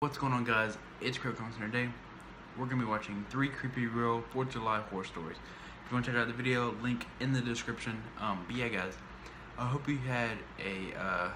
What's going on, guys? It's Crypto Content. Today we're going to be watching 3 creepy real 4th of July horror stories. If you want to check out the video, link in the description. But yeah, guys, I hope you had a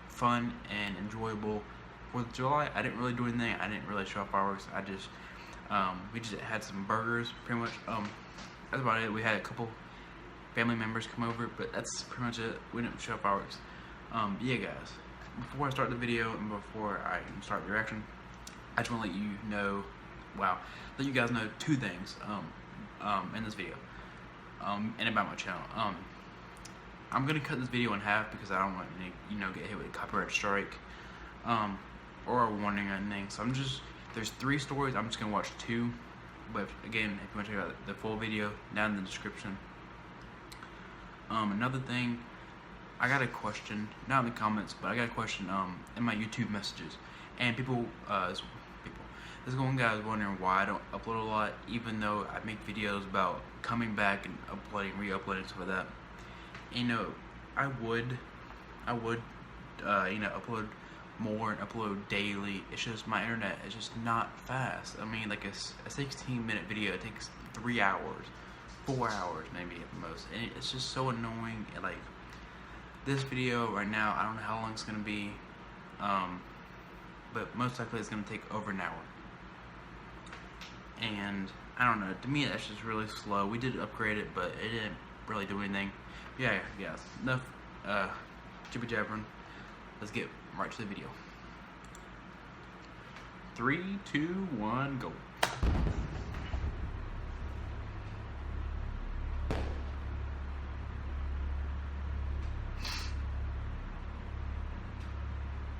fun and enjoyable 4th of July. I didn't really do anything. I didn't really show off fireworks. We just had some burgers, pretty much. That's about it. We had a couple family members come over, but that's pretty much it. We didn't show off fireworks. Yeah, guys. Before I start the video and before I start the reaction, I just want to let you know, let you guys know 2 things in this video and about my channel. I'm gonna cut this video in half because I don't want to, get hit with a copyright strike or a warning or anything. So there's 3 stories. I'm just gonna watch 2. But again, if you want to check out the full video, down in the description. Another thing. I got a question, not in the comments, but I got a question in my YouTube messages, and this one guy was wondering why I don't upload a lot, even though I make videos about coming back and uploading, re-uploading, stuff like that. I would, upload more and upload daily. It's just my internet is just not fast. I mean, like a 16-minute video, it takes 3 hours, 4 hours maybe at the most, and it's just so annoying. This video right now, I don't know how long it's going to be, but most likely it's going to take over an hour. And I don't know, to me that's just really slow. We did upgrade it, but it didn't really do anything. Yeah, guys, enough jibber jabbering. Let's get right to the video. 3, 2, 1, go.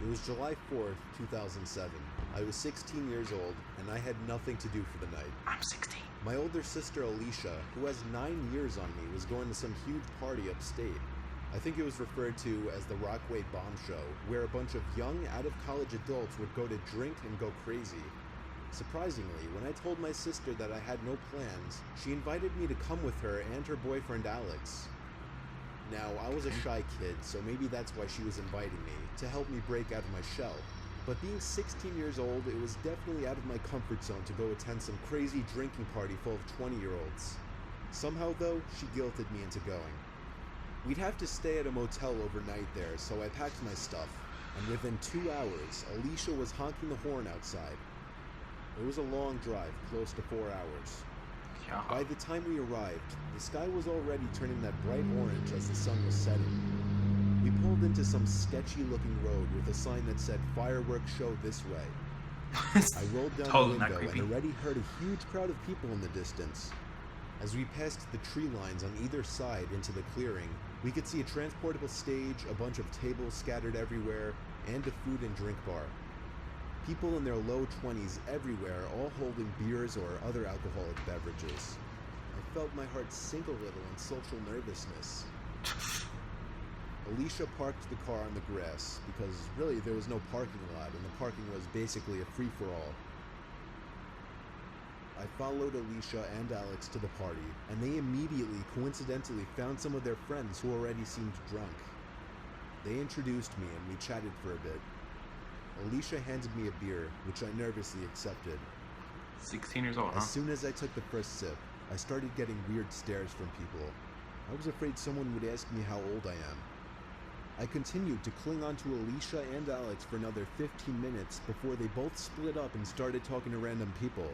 It was July 4th, 2007. I was 16 years old, and I had nothing to do for the night. I'm 16. My older sister Alicia, who has 9 years on me, was going to some huge party upstate. I think it was referred to as the Rockaway Bomb Show, where a bunch of young, out-of-college adults would go to drink and go crazy. Surprisingly, when I told my sister that I had no plans, she invited me to come with her and her boyfriend Alex. Now, I was a shy kid, so maybe that's why she was inviting me, to help me break out of my shell. But being 16 years old, it was definitely out of my comfort zone to go attend some crazy drinking party full of 20-year-olds. Somehow, though, she guilted me into going. We'd have to stay at a motel overnight there, so I packed my stuff, and within 2 hours, Alicia was honking the horn outside. It was a long drive, close to 4 hours. By the time we arrived, the sky was already turning that bright orange as the sun was setting. We pulled into some sketchy-looking road with a sign that said "Fireworks Show This Way." I rolled down the window and already heard a huge crowd of people in the distance. As we passed the tree lines on either side into the clearing, we could see a transportable stage, a bunch of tables scattered everywhere, and a food and drink bar. People in their low 20s everywhere, all holding beers or other alcoholic beverages. I felt my heart sink a little in social nervousness. Alicia parked the car on the grass, because really there was no parking lot, and the parking was basically a free-for-all. I followed Alicia and Alex to the party, and they immediately, coincidentally, found some of their friends who already seemed drunk. They introduced me, and we chatted for a bit. Alicia handed me a beer, which I nervously accepted. 16 years old, huh? As soon as I took the first sip, I started getting weird stares from people. I was afraid someone would ask me how old I am. I continued to cling on to Alicia and Alex for another 15 minutes before they both split up and started talking to random people.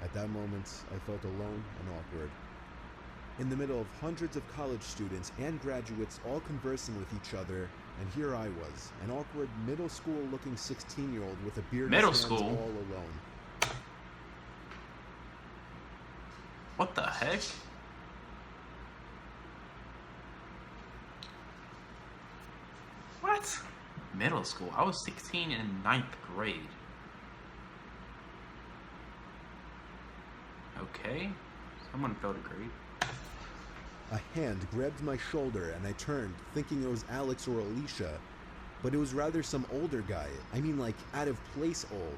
At that moment, I felt alone and awkward. In the middle of hundreds of college students and graduates all conversing with each other, and here I was, an awkward middle school looking 16-year-old with a beard in his hands all alone. What the heck? What? Middle school? I was 16 in 9th grade. Okay. Someone failed a grade. A hand grabbed my shoulder and I turned, thinking it was Alex or Alicia, but it was rather some older guy. I mean, like, out of place old.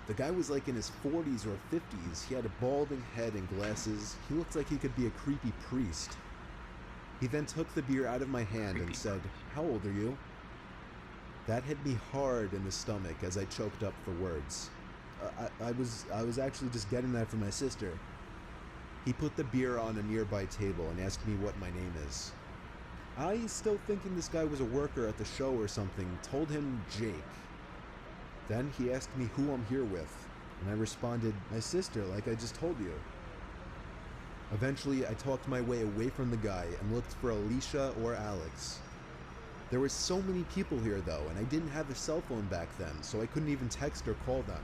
The guy was like in his 40s or 50s. He had a balding head and glasses. He looked like he could be a creepy priest. He then took the beer out of my hand and said, "How old are you?" That hit me hard in the stomach as I choked up for words. I was actually just getting that from my sister. He put the beer on a nearby table and asked me what my name is. I, still thinking this guy was a worker at the show or something, told him Jake. Then he asked me who I'm here with, and I responded, my sister, like I just told you. Eventually, I talked my way away from the guy and looked for Alicia or Alex. There were so many people here though, and I didn't have a cell phone back then, so I couldn't even text or call them.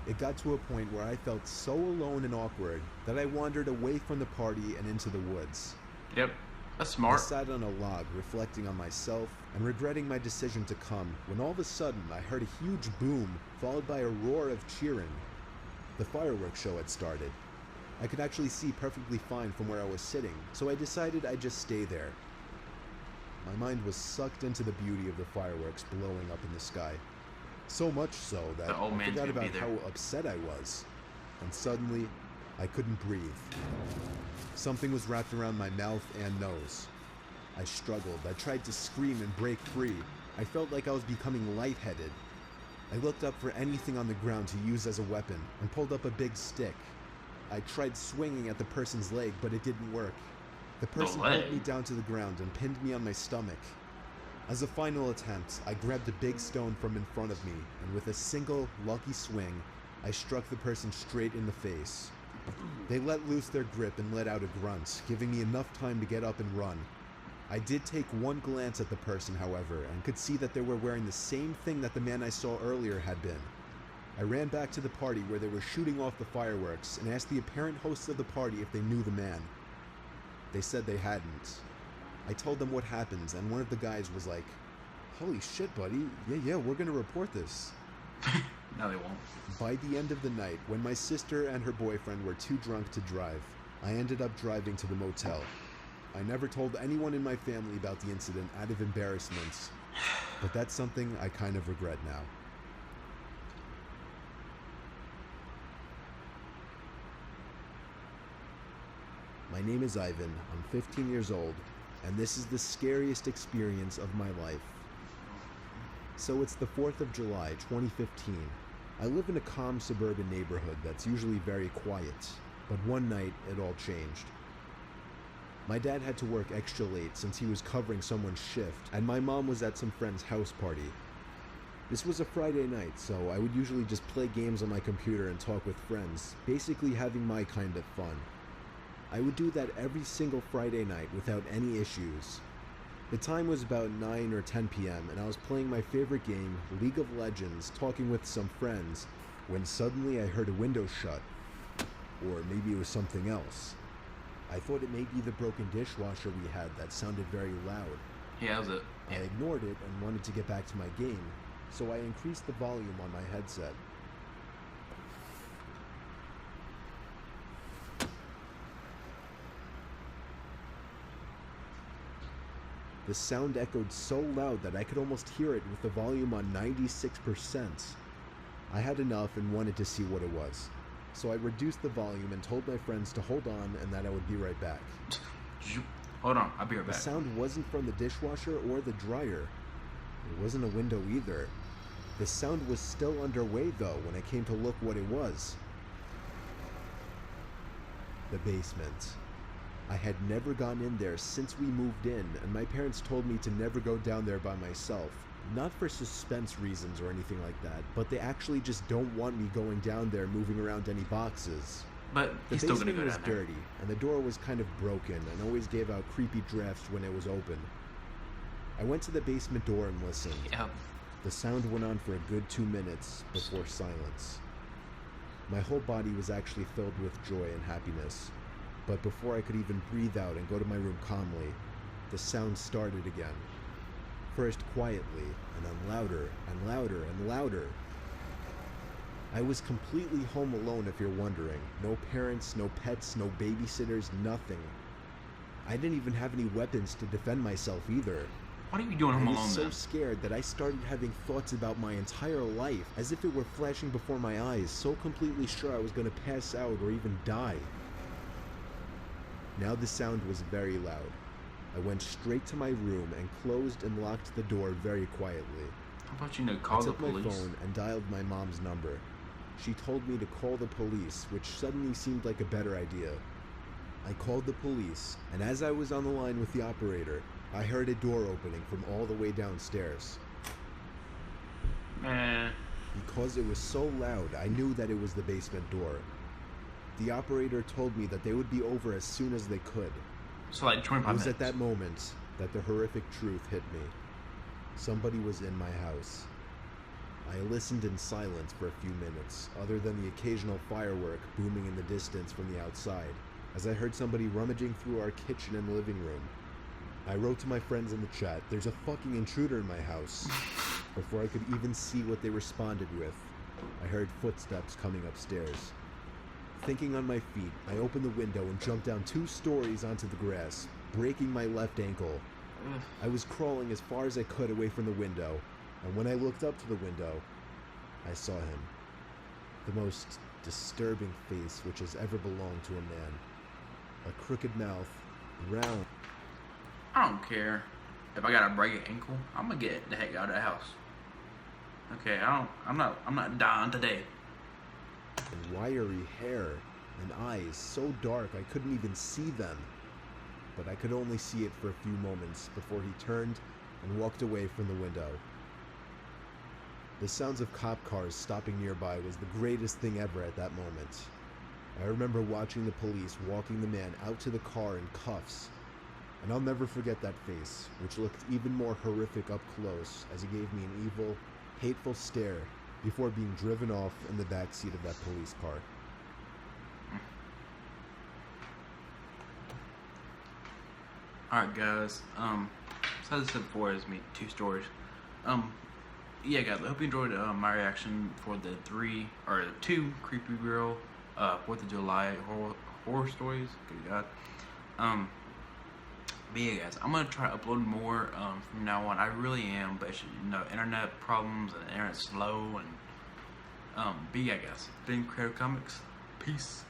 It got to a point where I felt so alone and awkward that I wandered away from the party and into the woods. Yep, that's smart. I sat on a log, reflecting on myself and regretting my decision to come, when all of a sudden I heard a huge boom, followed by a roar of cheering. The fireworks show had started. I could actually see perfectly fine from where I was sitting, so I decided I'd just stay there. My mind was sucked into the beauty of the fireworks blowing up in the sky. So much so that I forgot about how upset I was. And suddenly, I couldn't breathe. Something was wrapped around my mouth and nose. I struggled. I tried to scream and break free. I felt like I was becoming lightheaded. I looked up for anything on the ground to use as a weapon and pulled up a big stick. I tried swinging at the person's leg, but it didn't work. The person pulled me down to the ground and pinned me on my stomach. As a final attempt, I grabbed a big stone from in front of me, and with a single, lucky swing, I struck the person straight in the face. They let loose their grip and let out a grunt, giving me enough time to get up and run. I did take one glance at the person, however, and could see that they were wearing the same thing that the man I saw earlier had been. I ran back to the party where they were shooting off the fireworks and asked the apparent hosts of the party if they knew the man. They said they hadn't. I told them what happened, and one of the guys was like, "Holy shit, buddy, yeah, we're gonna report this." No, they won't. By the end of the night, when my sister and her boyfriend were too drunk to drive, I ended up driving to the motel. I never told anyone in my family about the incident out of embarrassment, but that's something I kind of regret now. My name is Ivan, I'm 15 years old, and this is the scariest experience of my life. So it's the 4th of July, 2015. I live in a calm suburban neighborhood that's usually very quiet, but one night it all changed. My dad had to work extra late since he was covering someone's shift, and my mom was at some friend's house party. This was a Friday night, so I would usually just play games on my computer and talk with friends, basically having my kind of fun. I would do that every single Friday night without any issues. The time was about 9 or 10 p.m. and I was playing my favorite game, League of Legends, talking with some friends, when suddenly I heard a window shut. Or maybe it was something else. I thought it may be the broken dishwasher we had that sounded very loud. Yeah, that was it. I ignored it and wanted to get back to my game, so I increased the volume on my headset. The sound echoed so loud that I could almost hear it with the volume on 96%. I had enough and wanted to see what it was. So I reduced the volume and told my friends to hold on and that I would be right back. Hold on, I'll be right back. The sound wasn't from the dishwasher or the dryer. It wasn't a window either. The sound was still underway though when I came to look what it was. The basement. I had never gone in there since we moved in, and my parents told me to never go down there by myself. Not for suspense reasons or anything like that, but they actually just don't want me going down there moving around any boxes. But he's still gonna go down there. The basement was dirty, and the door was kind of broken and always gave out creepy drafts when it was open. I went to the basement door and listened. Yep. The sound went on for a good 2 minutes before silence. My whole body was actually filled with joy and happiness. But before I could even breathe out and go to my room calmly, the sound started again. First quietly, and then louder and louder and louder. I was completely home alone if you're wondering. No parents, no pets, no babysitters, nothing. I didn't even have any weapons to defend myself either. What are you doing home alone I was so then? scared that I started having thoughts about my entire life, as if it were flashing before my eyes, so completely sure I was going to pass out or even die. Now the sound was very loud. I went straight to my room and closed and locked the door very quietly. How about you know, I call the took my police? phone and dialed my mom's number. She told me to call the police, which suddenly seemed like a better idea. I called the police, and as I was on the line with the operator, I heard a door opening from all the way downstairs. Man. Because it was so loud, I knew that it was the basement door. The operator told me that they would be over as soon as they could. So like 25 It was minutes. at that moment that the horrific truth hit me. Somebody was in my house. I listened in silence for a few minutes, other than the occasional firework booming in the distance from the outside, as I heard somebody rummaging through our kitchen and living room. I wrote to my friends in the chat, "There's a fucking intruder in my house." Before I could even see what they responded with, I heard footsteps coming upstairs. Thinking on my feet, I opened the window and jumped down 2 stories onto the grass, breaking my left ankle. Ugh. I was crawling as far as I could away from the window, and when I looked up to the window, I saw him. The most disturbing face which has ever belonged to a man. A crooked mouth, round. I don't care if I gotta break an ankle. I'm gonna get the heck out of the house. Okay, I'm not dying today. and wiry hair and eyes so dark I couldn't even see them. But I could only see it for a few moments before he turned and walked away from the window. The sounds of cop cars stopping nearby was the greatest thing ever at that moment. I remember watching the police walking the man out to the car in cuffs, and I'll never forget that face, which looked even more horrific up close as he gave me an evil, hateful stare before being driven off in the back seat of that police car. Alright guys, so as I said before, it's me 2 stories. Yeah guys, I hope you enjoyed my reaction for the 2 Creepy Girl 4th of July horror stories. Good God. But yeah guys, I'm gonna try to upload more from now on. I really am, but it's, you know, internet problems and the internet's slow, and but yeah guys, been Creative Comics. Peace.